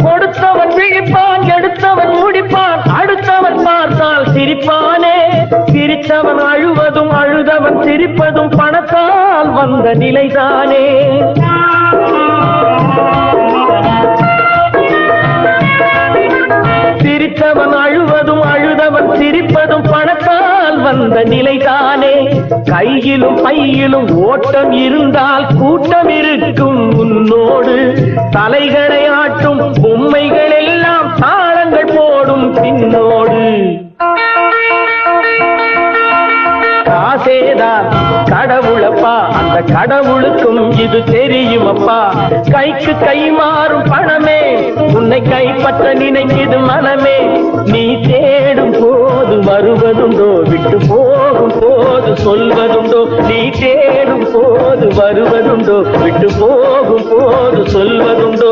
கொடுத்தவன் விழிப்பான், எடுத்தவன் முடிப்பான், அடுத்தவன் பார்த்தால் சிரிப்பானே. சிரித்தவன் அழுவதும் அழுதவன் சிரிப்பதும் பணத்தால் வந்த நிலைதானே. சிரித்தவன் அழுவதும் அழுதவன் சிரிப்பதும் பணத்தால் வந்த நிலைதானே. கையிலும் பையிலும் ஓட்டம் இருந்தால் கூட்டம் இருக்கும் உன்னோடு. தலைகளை ஆட்டும் பொம்மைகள் எல்லாம் தாளங்கள் போடும் பின்னோடு. காசேதான் கடவுளப்பா, அந்த கடவுளுக்கும் இது தெரியுமப்பா. கைக்கு கை மாறும் பணமே உன்னை கைப்பற்ற நினைக்குது மனமே. நீ தேடும் போது வருவதுண்டோ, விட்டு போகும் போது சொல்வதுண்டோ. நீ தேடும் போது வருவதுண்டோ, விட்டு போகும் போது சொல்வதுண்டோ.